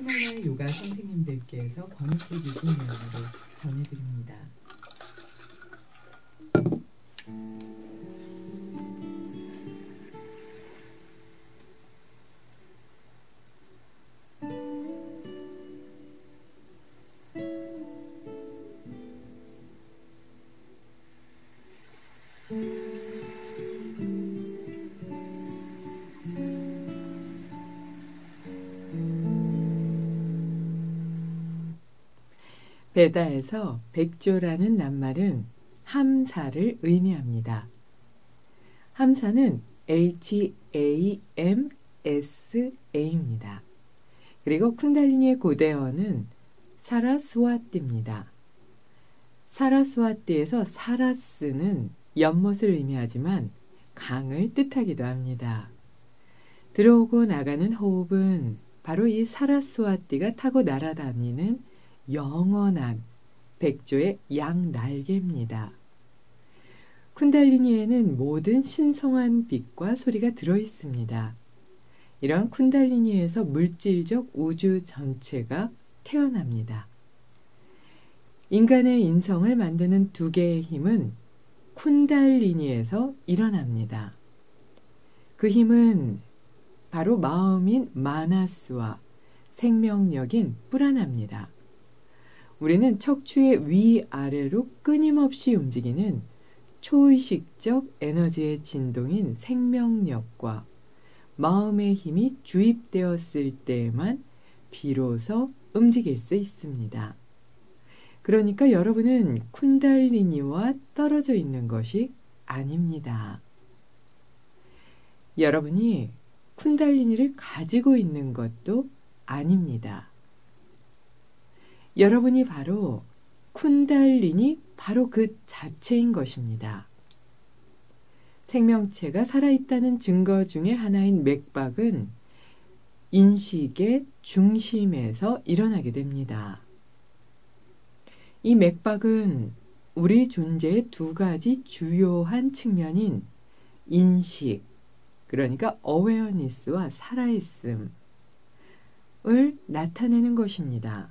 히말라야 요가 선생님들께서 번역해 주신 내용으로 전해드립니다. 베다에서 백조라는 낱말은 함사를 의미합니다. 함사는 HAMSA입니다. 그리고 쿤달리니의 고대어는 사라스와띠입니다. 사라스와띠에서 사라스는 연못을 의미하지만 강을 뜻하기도 합니다. 들어오고 나가는 호흡은 바로 이 사라스와띠가 타고 날아다니는 영원한 백조의 양날개입니다. 쿤달리니에는 모든 신성한 빛과 소리가 들어있습니다. 이런 쿤달리니에서 물질적 우주 전체가 태어납니다. 인간의 인성을 만드는 두 개의 힘은 쿤달리니에서 일어납니다. 그 힘은 바로 마음인 마나스와 생명력인 뿌라나입니다. 우리는 척추의 위아래로 끊임없이 움직이는 초의식적 에너지의 진동인 생명력과 마음의 힘이 주입되었을 때에만 비로소 움직일 수 있습니다. 그러니까 여러분은 쿤달리니와 떨어져 있는 것이 아닙니다. 여러분이 쿤달리니를 가지고 있는 것도 아닙니다. 여러분이 바로 쿤달리니 바로 그 자체인 것입니다. 생명체가 살아있다는 증거 중에 하나인 맥박은 인식의 중심에서 일어나게 됩니다. 이 맥박은 우리 존재의 두 가지 주요한 측면인 인식, 그러니까 어웨어니스와 살아있음을 나타내는 것입니다.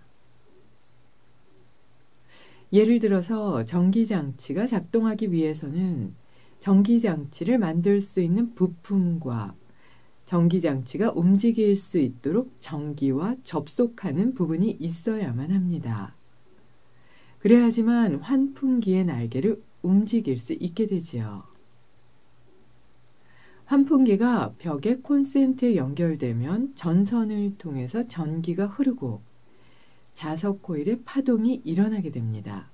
예를 들어서 전기장치가 작동하기 위해서는 전기장치를 만들 수 있는 부품과 전기장치가 움직일 수 있도록 전기와 접속하는 부분이 있어야만 합니다. 그래야지만 환풍기의 날개를 움직일 수 있게 되지요. 환풍기가 벽의 콘센트에 연결되면 전선을 통해서 전기가 흐르고 자석 코일의 파동이 일어나게 됩니다.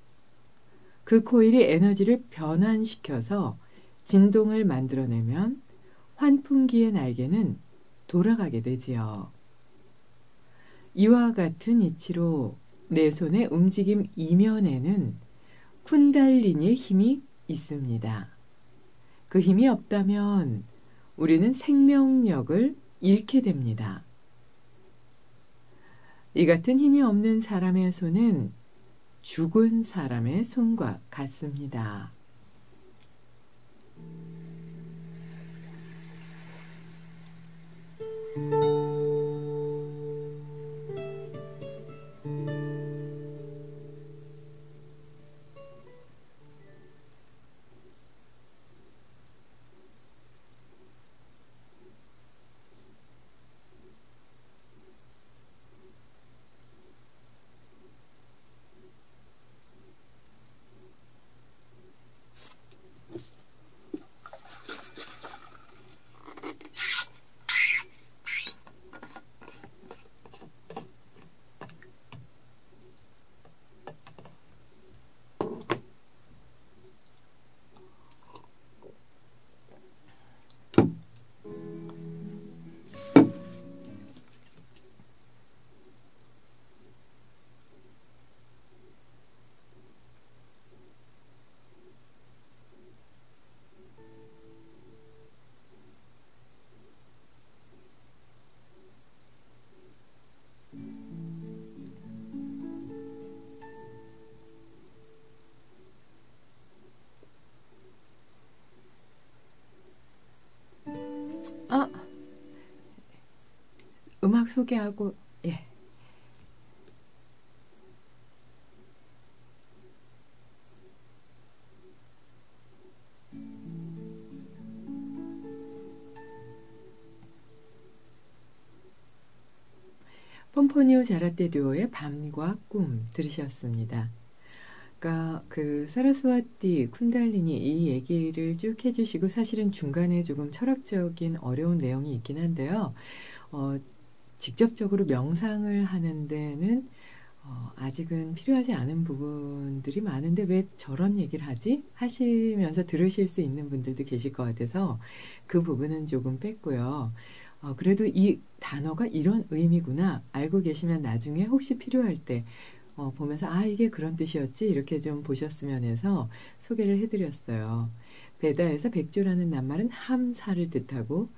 그 코일이 에너지를 변환시켜서 진동을 만들어내면 환풍기의 날개는 돌아가게 되지요. 이와 같은 이치로 내 손의 움직임 이면에는 쿤달리니의 힘이 있습니다. 그 힘이 없다면 우리는 생명력을 잃게 됩니다. 이 같은 힘이 없는 사람의 손은 죽은 사람의 손과 같습니다. 음악 소개하고, 예. 폼포니오 자라테 듀오의 밤과 꿈 들으셨습니다. 그러니까 그 사라스와티 쿤달리니 이 얘기를 쭉 해주시고 사실은 중간에 조금 철학적인 어려운 내용이 있긴 한데요. 직접적으로 명상을 하는 데는 아직은 필요하지 않은 부분들이 많은데 왜 저런 얘기를 하지? 하시면서 들으실 수 있는 분들도 계실 것 같아서 그 부분은 조금 뺐고요. 그래도 이 단어가 이런 의미구나 알고 계시면 나중에 혹시 필요할 때 보면서 아 이게 그런 뜻이었지 이렇게 좀 보셨으면 해서 소개를 해드렸어요. 베다에서 백조라는 낱말은 함사를 뜻하고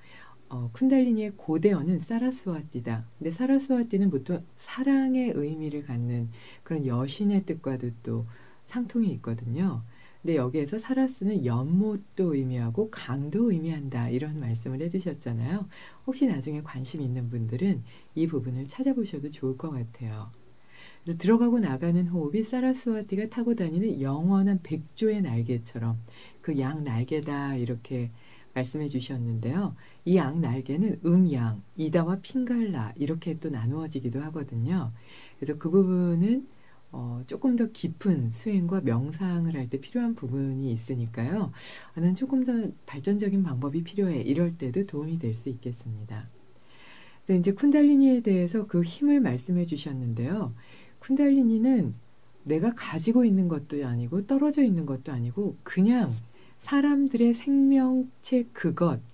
쿤달리니의 고대어는 사라스와티다. 근데 사라스와티는 보통 사랑의 의미를 갖는 그런 여신의 뜻과도 또 상통이 있거든요. 근데 여기에서 사라스는 연못도 의미하고 강도 의미한다. 이런 말씀을 해주셨잖아요. 혹시 나중에 관심 있는 분들은 이 부분을 찾아보셔도 좋을 것 같아요. 그래서 들어가고 나가는 호흡이 사라스와티가 타고 다니는 영원한 백조의 날개처럼 그 양 날개다 이렇게 말씀해 주셨는데요. 이 양 날개는 음양, 이다와 핑갈라 이렇게 또 나누어지기도 하거든요. 그래서 그 부분은 조금 더 깊은 수행과 명상을 할 때 필요한 부분이 있으니까요. 나는 조금 더 발전적인 방법이 필요해. 이럴 때도 도움이 될 수 있겠습니다. 그래서 이제 쿤달리니에 대해서 그 힘을 말씀해 주셨는데요. 쿤달리니는 내가 가지고 있는 것도 아니고 떨어져 있는 것도 아니고 그냥 사람들의 생명체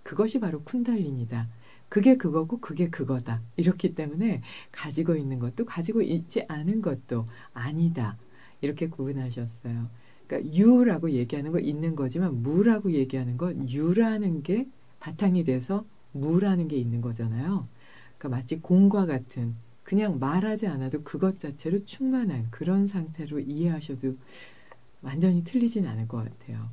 그것이 바로 쿤달리니다. 그게 그거고 그게 그거다. 이렇기 때문에 가지고 있는 것도 가지고 있지 않은 것도 아니다. 이렇게 구분하셨어요. 그러니까 유라고 얘기하는 거 있는 거지만 무라고 얘기하는 건 유라는 게 바탕이 돼서 무라는 게 있는 거잖아요. 그러니까 마치 공과 같은 그냥 말하지 않아도 그것 자체로 충만한 그런 상태로 이해하셔도 완전히 틀리진 않을 것 같아요.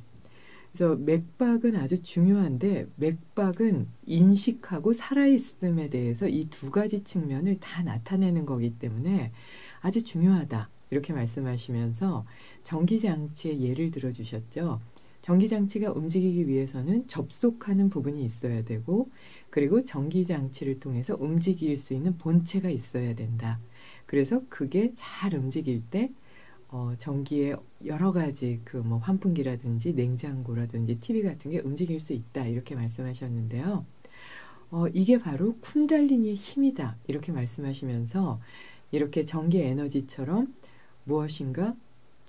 그래서 맥박은 아주 중요한데 맥박은 인식하고 살아있음에 대해서 이 두 가지 측면을 다 나타내는 거기 때문에 아주 중요하다. 이렇게 말씀하시면서 전기장치의 예를 들어주셨죠. 전기장치가 움직이기 위해서는 접속하는 부분이 있어야 되고 그리고 전기장치를 통해서 움직일 수 있는 본체가 있어야 된다. 그래서 그게 잘 움직일 때 전기의 여러 가지 그 뭐 환풍기라든지 냉장고라든지 TV 같은 게 움직일 수 있다. 이렇게 말씀하셨는데요. 이게 바로 쿤달리니의 힘이다. 이렇게 말씀하시면서 이렇게 전기 에너지처럼 무엇인가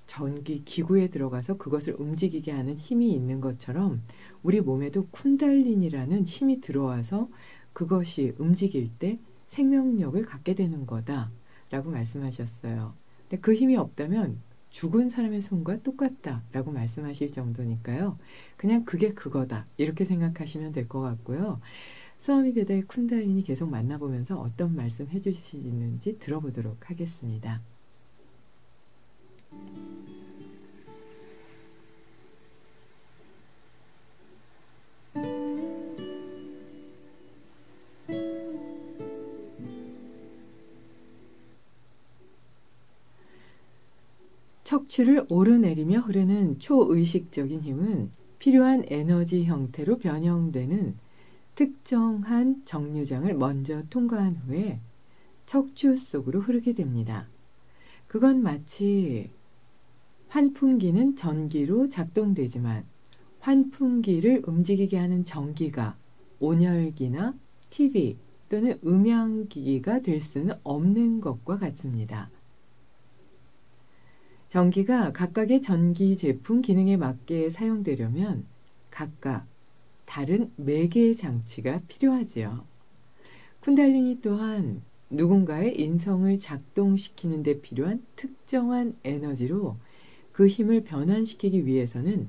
전기 기구에 들어가서 그것을 움직이게 하는 힘이 있는 것처럼 우리 몸에도 쿤달리니라는 힘이 들어와서 그것이 움직일 때 생명력을 갖게 되는 거다. 라고 말씀하셨어요. 근데 그 힘이 없다면 죽은 사람의 손과 똑같다. 라고 말씀하실 정도니까요. 그냥 그게 그거다. 이렇게 생각하시면 될 것 같고요. 스와미 베다의 쿤달리니 계속 만나보면서 어떤 말씀 해주시는지 들어보도록 하겠습니다. 척추를 오르내리며 흐르는 초의식적인 힘은 필요한 에너지 형태로 변형되는 특정한 정류장을 먼저 통과한 후에 척추 속으로 흐르게 됩니다. 그건 마치 환풍기는 전기로 작동되지만 환풍기를 움직이게 하는 전기가 온열기나 TV 또는 음향기기가 될 수는 없는 것과 같습니다. 전기가 각각의 전기 제품 기능에 맞게 사용되려면 각각 다른 매개 장치가 필요하지요. 쿤달리니 또한 누군가의 인성을 작동시키는 데 필요한 특정한 에너지로 그 힘을 변환시키기 위해서는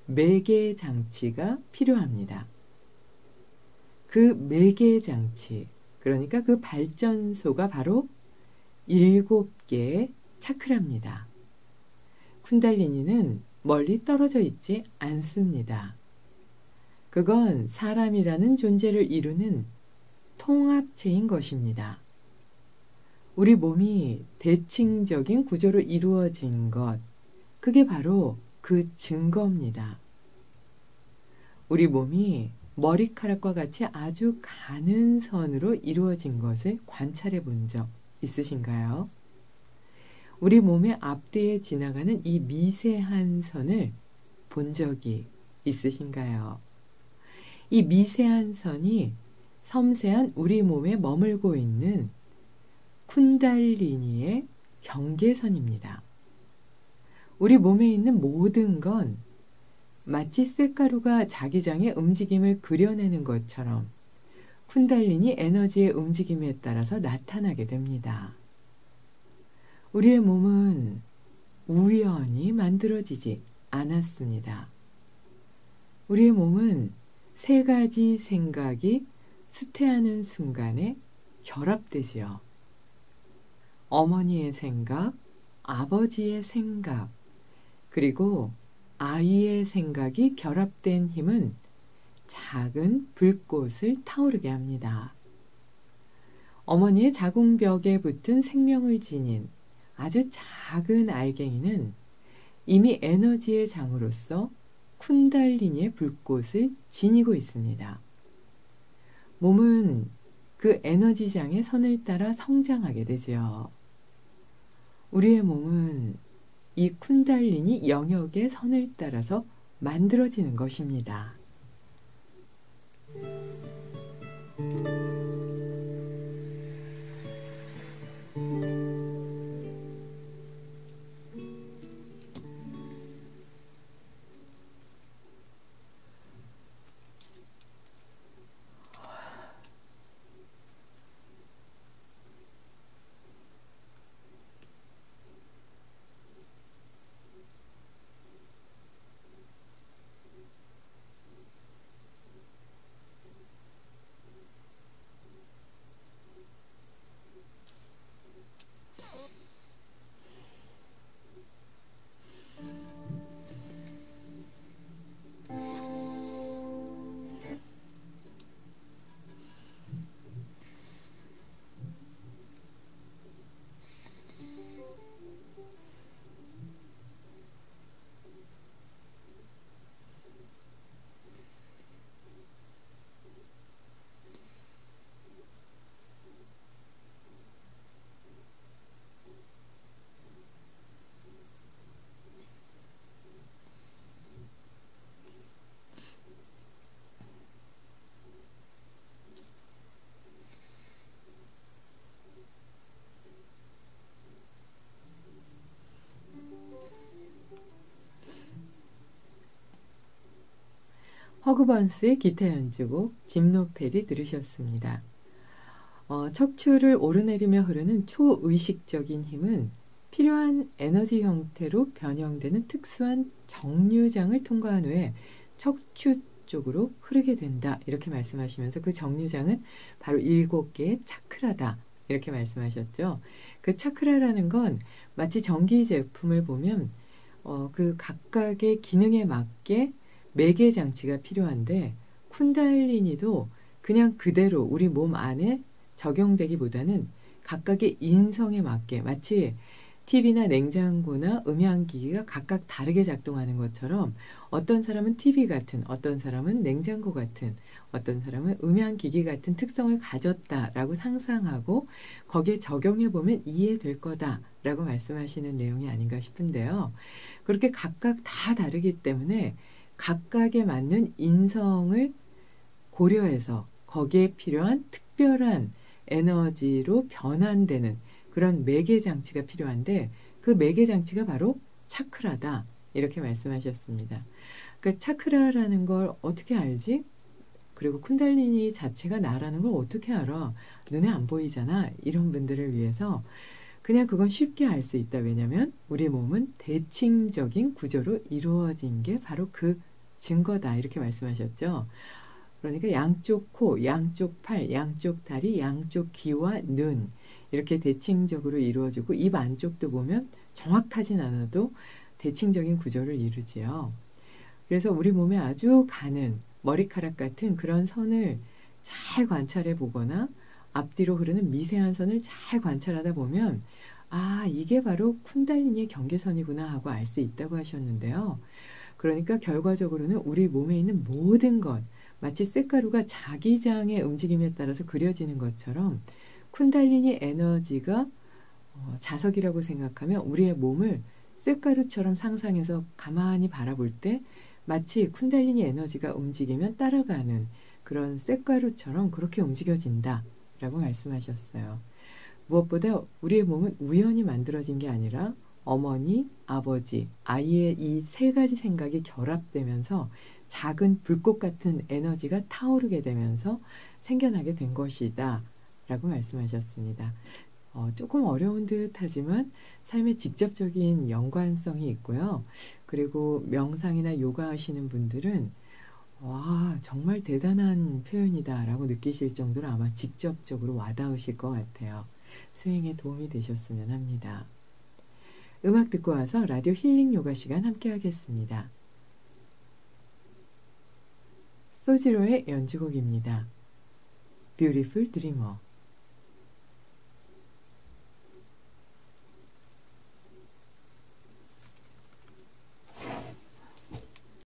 매개 장치가 필요합니다. 그 매개 장치, 그러니까 그 발전소가 바로 7개의 차크라입니다. 쿤달리니는 멀리 떨어져 있지 않습니다. 그건 사람이라는 존재를 이루는 통합체인 것입니다. 우리 몸이 대칭적인 구조로 이루어진 것, 그게 바로 그 증거입니다. 우리 몸이 머리카락과 같이 아주 가는 선으로 이루어진 것을 관찰해 본 적 있으신가요? 우리 몸의 앞뒤에 지나가는 이 미세한 선을 본 적이 있으신가요? 이 미세한 선이 섬세한 우리 몸에 머물고 있는 쿤달리니의 경계선입니다. 우리 몸에 있는 모든 건 마치 쇳가루가 자기장의 움직임을 그려내는 것처럼 쿤달리니 에너지의 움직임에 따라서 나타나게 됩니다. 우리의 몸은 우연히 만들어지지 않았습니다. 우리의 몸은 세 가지 생각이 수퇴하는 순간에 결합되지요. 어머니의 생각, 아버지의 생각, 그리고 아이의 생각이 결합된 힘은 작은 불꽃을 타오르게 합니다. 어머니의 자궁벽에 붙은 생명을 지닌 아주 작은 알갱이는 이미 에너지의 장으로서 쿤달리니의 불꽃을 지니고 있습니다. 몸은 그 에너지장의 선을 따라 성장하게 되지요. 우리의 몸은 이 쿤달리니 영역의 선을 따라서 만들어지는 것입니다. 허그번스의 기타 연주곡 짐노패디 들으셨습니다. 척추를 오르내리며 흐르는 초의식적인 힘은 필요한 에너지 형태로 변형되는 특수한 정류장을 통과한 후에 척추 쪽으로 흐르게 된다. 이렇게 말씀하시면서 그 정류장은 바로 7개의 차크라다. 이렇게 말씀하셨죠. 그 차크라라는 건 마치 전기 제품을 보면 그 각각의 기능에 맞게 매개 장치가 필요한데 쿤달리니도 그냥 그대로 우리 몸 안에 적용되기보다는 각각의 인성에 맞게 마치 TV나 냉장고나 음향기기가 각각 다르게 작동하는 것처럼 어떤 사람은 TV 같은, 어떤 사람은 냉장고 같은, 어떤 사람은 음향기기 같은 특성을 가졌다라고 상상하고 거기에 적용해보면 이해될 거다라고 말씀하시는 내용이 아닌가 싶은데요. 그렇게 각각 다 다르기 때문에 각각에 맞는 인성을 고려해서 거기에 필요한 특별한 에너지로 변환되는 그런 매개 장치가 필요한데 그 매개 장치가 바로 차크라다 이렇게 말씀하셨습니다. 그 차크라라는 걸 어떻게 알지? 그리고 쿤달리니 자체가 나라는 걸 어떻게 알아? 눈에 안 보이잖아. 이런 분들을 위해서 그냥 그건 쉽게 알 수 있다. 왜냐하면 우리 몸은 대칭적인 구조로 이루어진 게 바로 그 증거다. 이렇게 말씀하셨죠. 그러니까 양쪽 코, 양쪽 팔, 양쪽 다리, 양쪽 귀와 눈 이렇게 대칭적으로 이루어지고 입 안쪽도 보면 정확하진 않아도 대칭적인 구조를 이루지요. 그래서 우리 몸에 아주 가는 머리카락 같은 그런 선을 잘 관찰해 보거나 앞뒤로 흐르는 미세한 선을 잘 관찰하다 보면 아, 이게 바로 쿤달리니의 경계선이구나 하고 알 수 있다고 하셨는데요. 그러니까 결과적으로는 우리 몸에 있는 모든 것, 마치 쇳가루가 자기장의 움직임에 따라서 그려지는 것처럼 쿤달리니 에너지가 자석이라고 생각하면 우리의 몸을 쇳가루처럼 상상해서 가만히 바라볼 때 마치 쿤달리니 에너지가 움직이면 따라가는 그런 쇳가루처럼 그렇게 움직여진다 라고 말씀하셨어요. 무엇보다 우리의 몸은 우연히 만들어진 게 아니라 어머니, 아버지, 아이의 이 세 가지 생각이 결합되면서 작은 불꽃 같은 에너지가 타오르게 되면서 생겨나게 된 것이다 라고 말씀하셨습니다. 조금 어려운 듯 하지만 삶에 직접적인 연관성이 있고요. 그리고 명상이나 요가 하시는 분들은 와, 정말 대단한 표현이다 라고 느끼실 정도로 아마 직접적으로 와닿으실 것 같아요. 수행에 도움이 되셨으면 합니다. 음악 듣고 와서 라디오 힐링 요가 시간 함께 하겠습니다. 소지로의 연주곡입니다. Beautiful Dreamer.